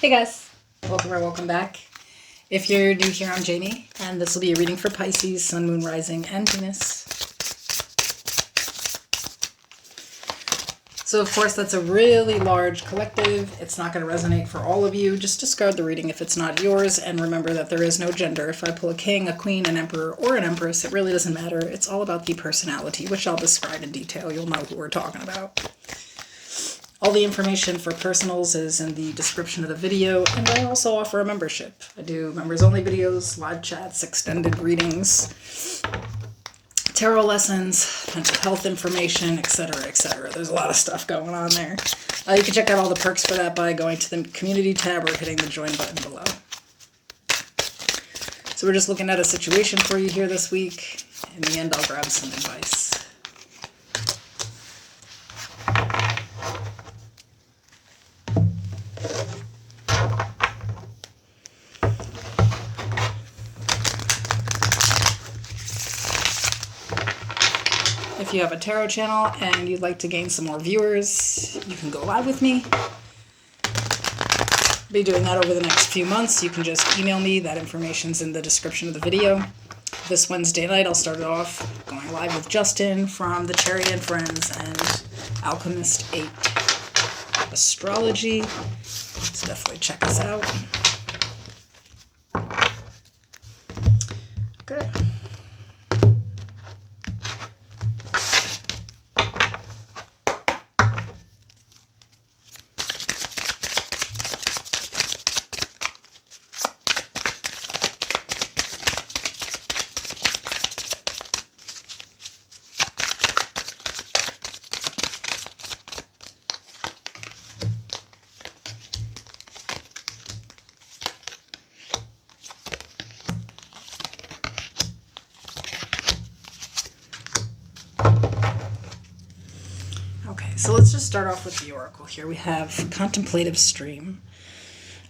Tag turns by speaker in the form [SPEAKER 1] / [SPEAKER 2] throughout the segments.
[SPEAKER 1] Hey guys, welcome or welcome back. If you're new here, I'm Jamie, and this will be a reading for Pisces, Sun, Moon, Rising, and Venus. So of course that's a really large collective. It's not going to resonate for all of you. Just discard the reading if it's not yours, and remember that there is no gender. If I pull a king, a queen, an emperor, or an empress, it really doesn't matter. It's all about the personality, which I'll describe in detail. You'll know who we're talking about. All the information for personals is in the description of the video, and I also offer a membership. I do members-only videos, live chats, extended readings, tarot lessons, mental health information, etc., etc. There's a lot of stuff going on there. You can check out all the perks for that by going to the community tab or hitting the join button below. So we're just looking at a situation for you here this week. In the end, I'll grab some advice. If you have a tarot channel and you'd like to gain some more viewers, you can go live with me. I'll be doing that over the next few months. You can just email me. That information's in the description of the video. This Wednesday night, I'll start it off going live with Justin from the Cherry and Friends and Alchemist 8 Astrology. Let's definitely check us out. Okay. So let's just start off with the oracle here. We have contemplative stream.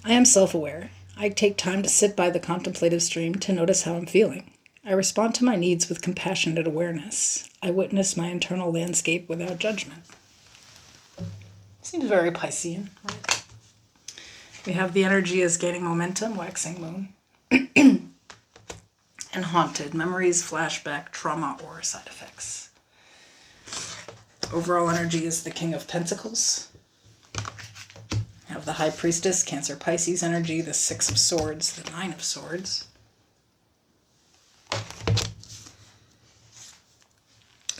[SPEAKER 1] I am self-aware. I take time to sit by the contemplative stream to notice how I'm feeling. I respond to my needs with compassionate awareness. I witness my internal landscape without judgment. Seems very Piscean, right? We have the energy as gaining momentum, waxing moon, and haunted, memories, flashback, trauma, or side effects. Overall energy is the King of Pentacles. We have the High Priestess, Cancer Pisces energy, the Six of Swords, the Nine of Swords.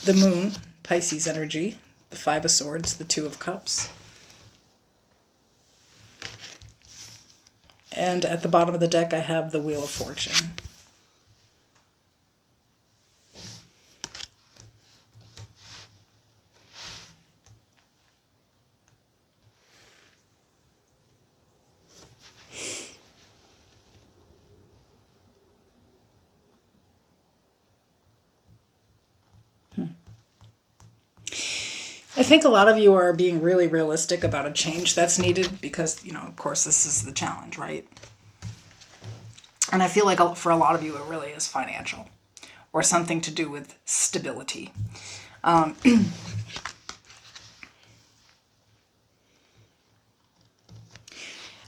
[SPEAKER 1] The Moon, Pisces energy, the Five of Swords, the Two of Cups. And at the bottom of the deck I have the Wheel of Fortune. I think a lot of you are being really realistic about a change that's needed because, of course, this is the challenge, right? And I feel like for a lot of you, it really is financial or something to do with stability. I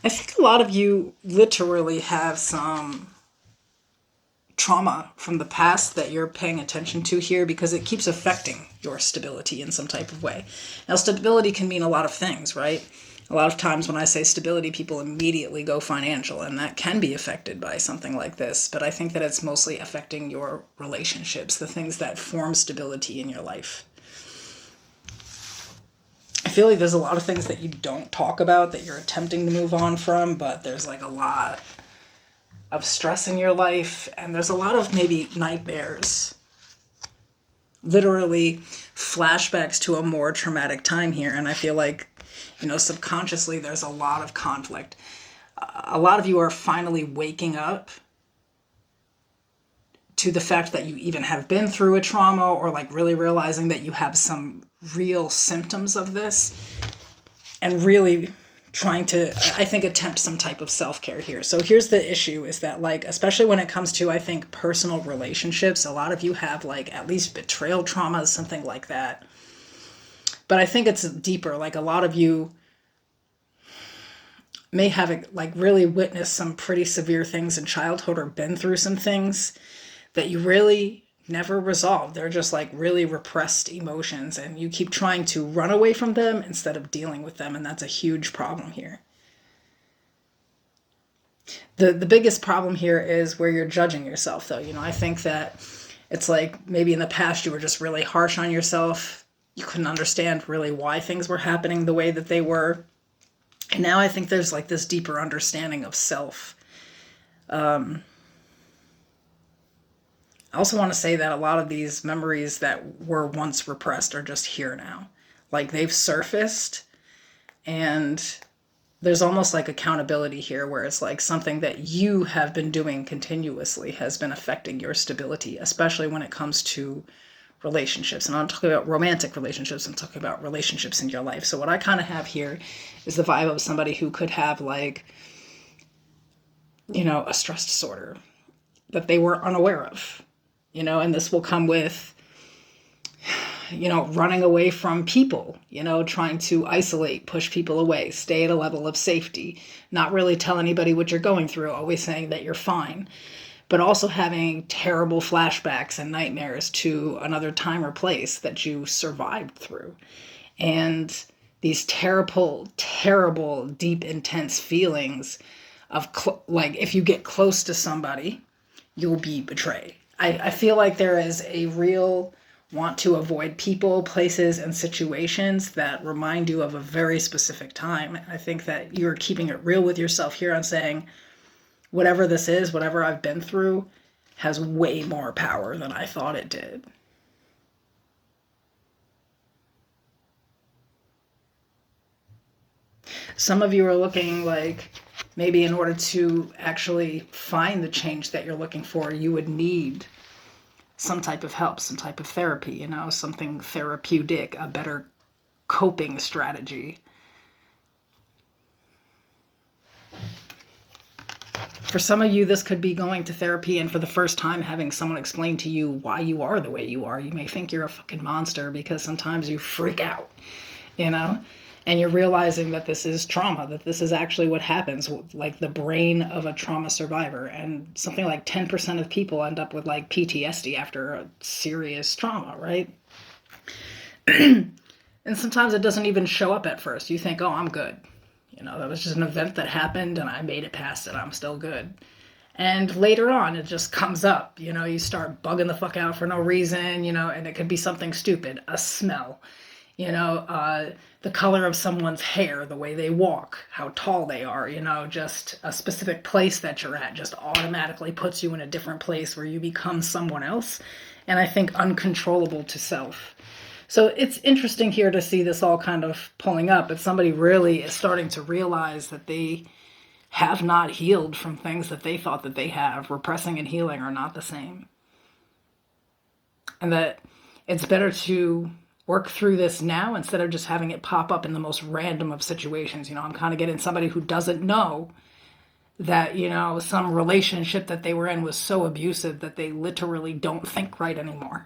[SPEAKER 1] think a lot of you literally have some trauma from the past that you're paying attention to here because it keeps affecting your stability in some type of way. Now, stability can mean a lot of things, right? A lot of times when I say stability, people immediately go financial, and that can be affected by something like this, but I think that it's mostly affecting your relationships, the things that form stability in your life. I feel like there's a lot of things that you don't talk about that you're attempting to move on from, but there's like a lot of stress in your life, and there's a lot of maybe nightmares. Literally flashbacks to a more traumatic time here, and I feel like, subconsciously there's a lot of conflict. A lot of you are finally waking up to the fact that you even have been through a trauma, or like really realizing that you have some real symptoms of this, and really trying to, I think, attempt some type of self-care here. So here's the issue is that, like, especially when it comes to, I think, personal relationships, a lot of you have, like, at least betrayal trauma, something like that. But I think it's deeper. Like, a lot of you may have like really witnessed some pretty severe things in childhood or been through some things that you really never resolved. They're just like really repressed emotions, and you keep trying to run away from them instead of dealing with them, and that's a huge problem here. The biggest problem here is where you're judging yourself, though. I think that it's like maybe in the past you were just really harsh on yourself. You couldn't understand really why things were happening the way that they were. And now I think there's like this deeper understanding of self. I also want to say that a lot of these memories that were once repressed are just here now. Like they've surfaced, and there's almost like accountability here where it's like something that you have been doing continuously has been affecting your stability, especially when it comes to relationships. And I'm not talking about romantic relationships, I'm talking about relationships in your life. So what I kind of have here is the vibe of somebody who could have like, a stress disorder that they were unaware of, and this will come with, running away from people, trying to isolate, push people away, stay at a level of safety, not really tell anybody what you're going through, always saying that you're fine, but also having terrible flashbacks and nightmares to another time or place that you survived through. And these terrible, terrible, deep, intense feelings of like if you get close to somebody, you'll be betrayed. I feel like there is a real want to avoid people, places, and situations that remind you of a very specific time. I think that you're keeping it real with yourself here on saying, whatever this is, whatever I've been through, has way more power than I thought it did. Some of you are looking like maybe in order to actually find the change that you're looking for, you would need some type of help, some type of therapy, something therapeutic, a better coping strategy. For some of you, this could be going to therapy and for the first time having someone explain to you why you are the way you are. You may think you're a fucking monster because sometimes you freak out, and you're realizing that this is trauma, that this is actually what happens, like the brain of a trauma survivor. And something like 10% of people end up with like PTSD after a serious trauma, right? And sometimes it doesn't even show up at first. You think, oh, I'm good. That was just an event that happened and I made it past it. I'm still good. And later on, it just comes up. You start bugging the fuck out for no reason, and it could be something stupid, a smell, the color of someone's hair, the way they walk, how tall they are, just a specific place that you're at just automatically puts you in a different place where you become someone else. And I think uncontrollable to self. So it's interesting here to see this all kind of pulling up, but somebody really is starting to realize that they have not healed from things that they thought that they have. Repressing and healing are not the same. And that it's better to work through this now instead of just having it pop up in the most random of situations. I'm kind of getting somebody who doesn't know that, some relationship that they were in was so abusive that they literally don't think right anymore.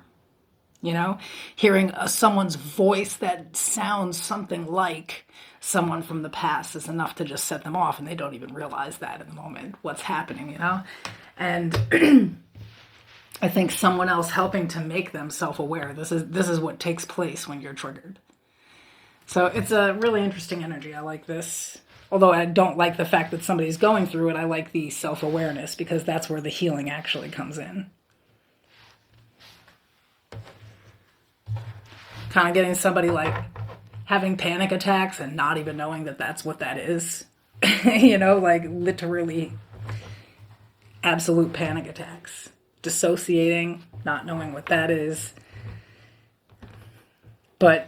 [SPEAKER 1] Hearing someone's voice that sounds something like someone from the past is enough to just set them off, and they don't even realize that in the moment, what's happening, And I think someone else helping to make them self-aware. This is what takes place when you're triggered. So it's a really interesting energy. I like this. Although I don't like the fact that somebody's going through it, I like the self-awareness because that's where the healing actually comes in. Kind of getting somebody like having panic attacks and not even knowing that that's what that is. Like literally absolute panic attacks. Dissociating, not knowing what that is. But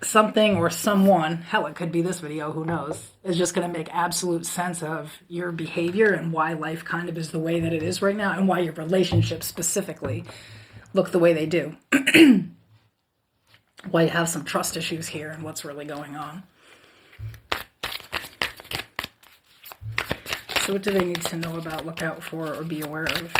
[SPEAKER 1] something or someone, hell, it could be this video, who knows, is just going to make absolute sense of your behavior and why life kind of is the way that it is right now and why your relationships specifically look the way they do. Why you have some trust issues here and what's really going on. So what do they need to know about, look out for, or be aware of?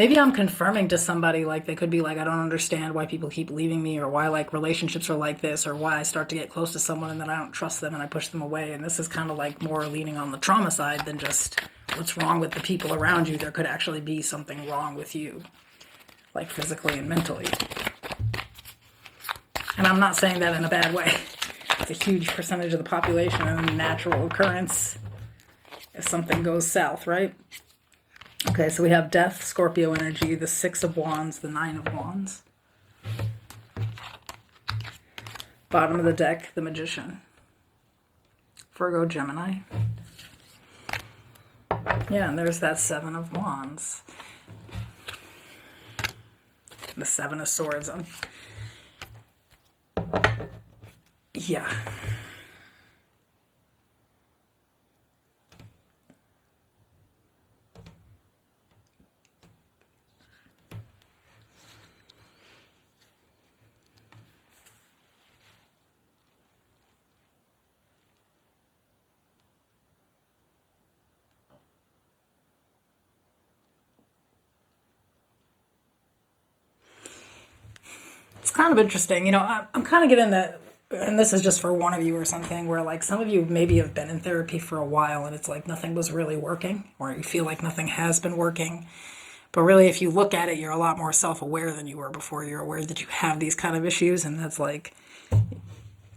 [SPEAKER 1] Maybe I'm confirming to somebody, like they could be like, I don't understand why people keep leaving me, or why like relationships are like this, or why I start to get close to someone and then I don't trust them and I push them away. And this is kind of like more leaning on the trauma side than just what's wrong with the people around you. There could actually be something wrong with you, like physically and mentally. And I'm not saying that in a bad way. It's a huge percentage of the population and a natural occurrence if something goes south, right? Okay, so we have Death, Scorpio energy, the Six of Wands, the Nine of Wands. Bottom of the deck, the Magician. Virgo, Gemini. Yeah, and there's that Seven of Wands. The Seven of Swords. Yeah. It's kind of interesting. You know, I'm kind of getting that, and this is just for one of you or something, where like some of you maybe have been in therapy for a while and it's like nothing was really working, or you feel like nothing has been working. But really, if you look at it, you're a lot more self-aware than you were before. You're aware that you have these kind of issues, and that's like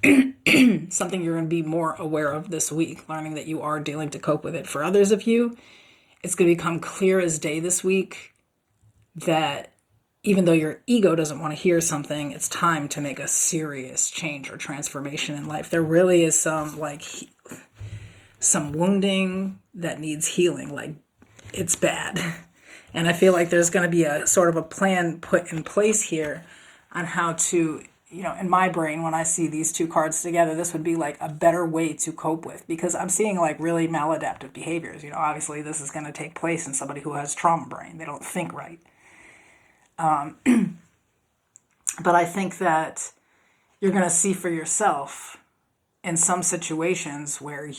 [SPEAKER 1] something you're going to be more aware of this week, learning that you are dealing to cope with it. For others of you, it's going to become clear as day this week that even though your ego doesn't want to hear something, it's time to make a serious change or transformation in life. There really is some wounding that needs healing. Like, it's bad. And I feel like there's going to be a sort of a plan put in place here on how to, you know, in my brain, when I see these two cards together, this would be like a better way to cope with, because I'm seeing like really maladaptive behaviors. You know, obviously this is going to take place in somebody who has trauma brain. They don't think right. But I think that you're going to see for yourself in some situations where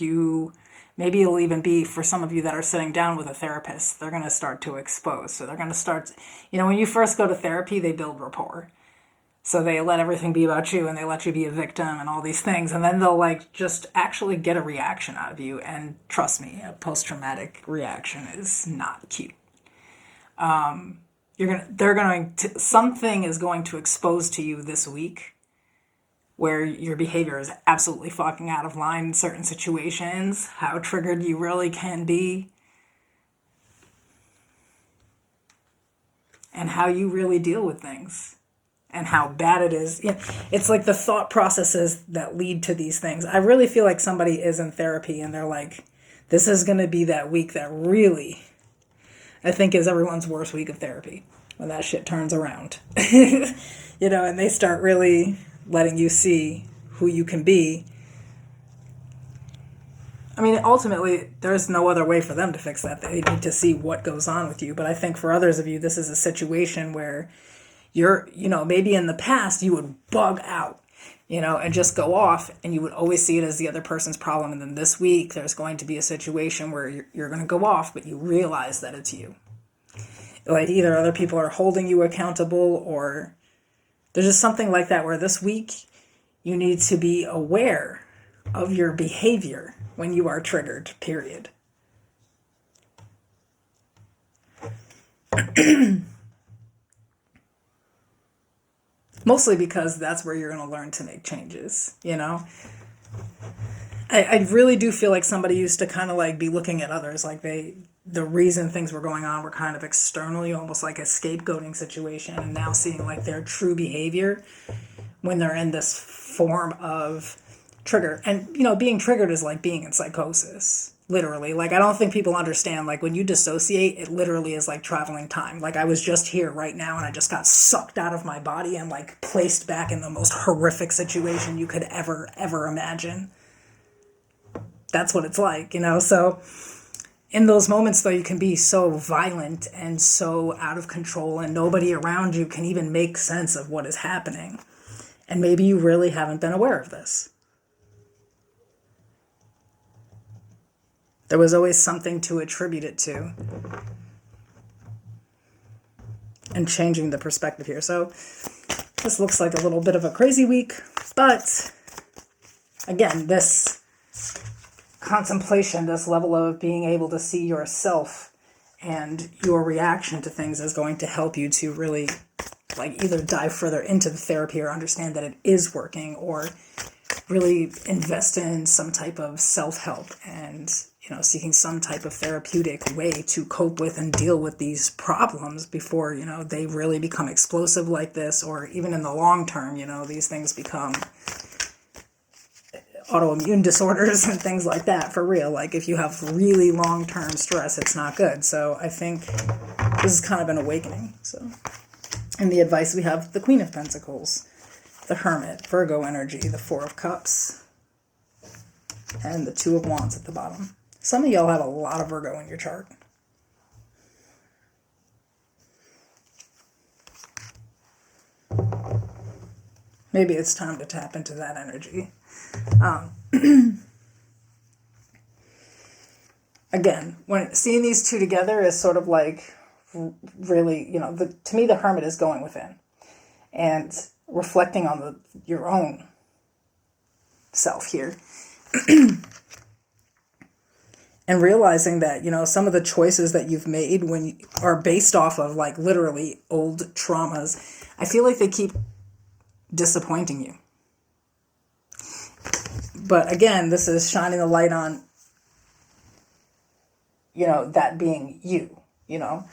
[SPEAKER 1] maybe it'll even be for some of you that are sitting down with a therapist, they're going to start to expose. So they're going to start, you know, when you first go to therapy, they build rapport. So they let everything be about you and they let you be a victim and all these things. And then they'll like just actually get a reaction out of you. And trust me, a post-traumatic reaction is not cute. Something is going to expose to you this week where your behavior is absolutely fucking out of line in certain situations, how triggered you really can be, and how you really deal with things, and how bad it is. It's like the thought processes that lead to these things. I really feel like somebody is in therapy and they're like, this is going to be that week that really, I think, is everyone's worst week of therapy, when that shit turns around. You know, and they start really letting you see who you can be. I mean, ultimately, there's no other way for them to fix that. They need to see what goes on with you. But I think for others of you, this is a situation where you're, you know, maybe in the past you would bug out, you know, and just go off, and you would always see it as the other person's problem. And then this week, there's going to be a situation where you're going to go off, but you realize that it's you. Like either other people are holding you accountable, or there's just something like that where this week you need to be aware of your behavior when you are triggered, period. Mostly because that's where you're going to learn to make changes, you know? I really do feel like somebody used to kind of like be looking at others like the reason things were going on were kind of externally, almost like a scapegoating situation, and now seeing like their true behavior when they're in this form of trigger. And, you know, being triggered is like being in psychosis, literally. Like, I don't think people understand, like, when you dissociate, it literally is like traveling time. Like, I was just here right now and I just got sucked out of my body and like placed back in the most horrific situation you could ever imagine. That's what it's like, you know? So in those moments, though, you can be so violent and so out of control, and nobody around you can even make sense of what is happening. And maybe you really haven't been aware of this. There was always something to attribute it to. and changing the perspective here. So this looks like a little bit of a crazy week, but again, this contemplation, this level of being able to see yourself and your reaction to things is going to help you to really like either dive further into the therapy or understand that it is working, or really invest in some type of self-help and, you know, seeking some type of therapeutic way to cope with and deal with these problems before, you know, they really become explosive like this, or even in the long term, you know, these things become autoimmune disorders and things like that for real. Like if you have really long-term stress, it's not good. So I think this is kind of an awakening. So in the advice we have the Queen of Pentacles, the Hermit, Virgo energy, the Four of Cups, and the Two of Wands at the bottom. Some of y'all have a lot of Virgo in your chart. Maybe it's time to tap into that energy. Again, when seeing these two together is sort of like really, you know, to me the Hermit is going within and reflecting on your own self here. And realizing that, you know, some of the choices that you've made are based off of like literally old traumas. I feel like they keep disappointing you. But again, this is shining the light on, you know, that being you, you know.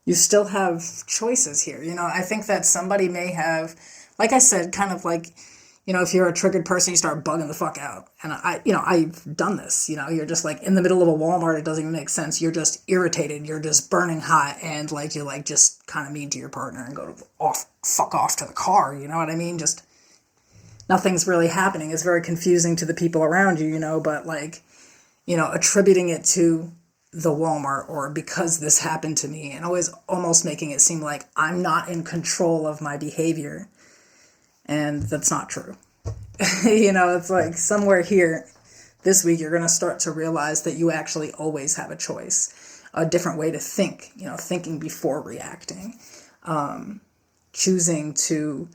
[SPEAKER 1] You still have choices here. You know, I think that somebody may have, like I said, kind of like, you know, if you're a triggered person, you start bugging the fuck out. And I've done this, you know, you're just like in the middle of a Walmart. It doesn't even make sense. You're just irritated. You're just burning hot. And like, you're like just kind of mean to your partner and fuck off to the car. You know what I mean? Just nothing's really happening. It's very confusing to the people around you, you know, but like, you know, attributing it to the Walmart or because this happened to me, and always almost making it seem like I'm not in control of my behavior. And that's not true. You know, it's like somewhere here this week, you're going to start to realize that you actually always have a choice, a different way to think, you know, thinking before reacting, choosing to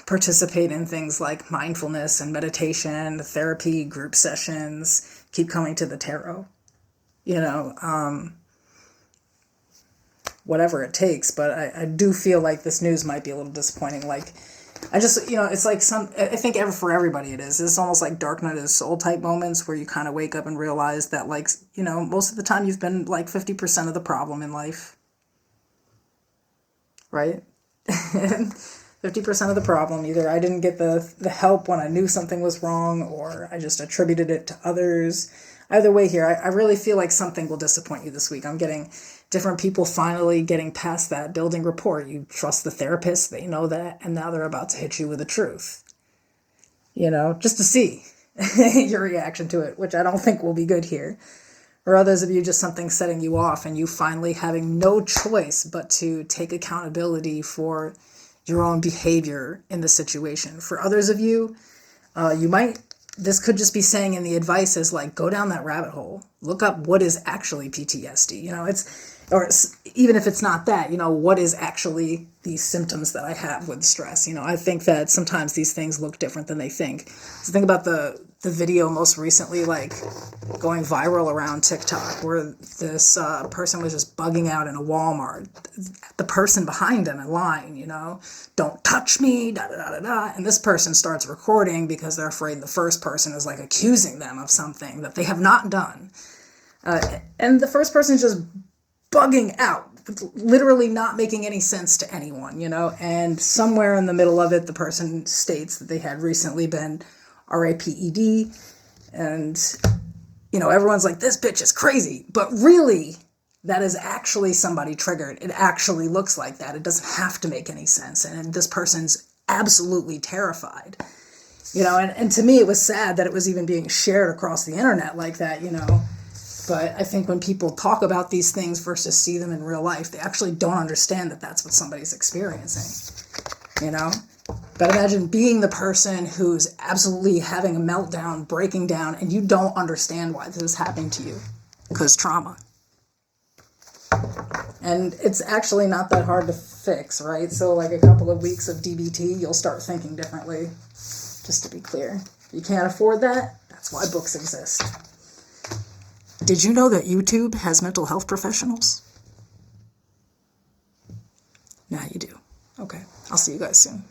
[SPEAKER 1] participate in things like mindfulness and meditation, therapy, group sessions, keep coming to the tarot, you know, whatever it takes. But I do feel like this news might be a little disappointing. Like, I just, you know, it's like I think for everybody it is. It's almost like Dark Night of the Soul type moments where you kind of wake up and realize that, like, you know, most of the time you've been like 50% of the problem in life. Right? 50% of the problem. Either I didn't get the help when I knew something was wrong, or I just attributed it to others. Either way here, I really feel like something will disappoint you this week. I'm getting different people finally getting past that, building rapport. You trust the therapist, they know that, and now they're about to hit you with the truth. You know, just to see your reaction to it, which I don't think will be good here. Or others of you, just something setting you off and you finally having no choice but to take accountability for your own behavior in the situation. For others of you, this could just be saying in the advice is like, go down that rabbit hole, look up what is actually PTSD, you know, even if it's not that, you know, what is actually these symptoms that I have with stress. You know, I think that sometimes these things look different than they think. So think about the video most recently, like going viral around TikTok, where this person was just bugging out in a Walmart. The person behind him in line, you know, don't touch me, da da da da da. And this person starts recording because they're afraid the first person is like accusing them of something that they have not done. And the first person is just bugging out, literally not making any sense to anyone, you know. And somewhere in the middle of it, the person states that they had recently been RAPED, and, you know, everyone's like, this bitch is crazy. But really, that is actually somebody triggered. It actually looks like that. It doesn't have to make any sense. And this person's absolutely terrified, you know. And to me, it was sad that it was even being shared across the internet like that, you know. But I think when people talk about these things versus see them in real life, they actually don't understand that that's what somebody's experiencing, you know? But imagine being the person who's absolutely having a meltdown, breaking down, and you don't understand why this is happening to you. Because trauma. And it's actually not that hard to fix, right? So like a couple of weeks of DBT, you'll start thinking differently. Just to be clear. If you can't afford that, that's why books exist. Did you know that YouTube has mental health professionals? Now you do. Okay, I'll see you guys soon.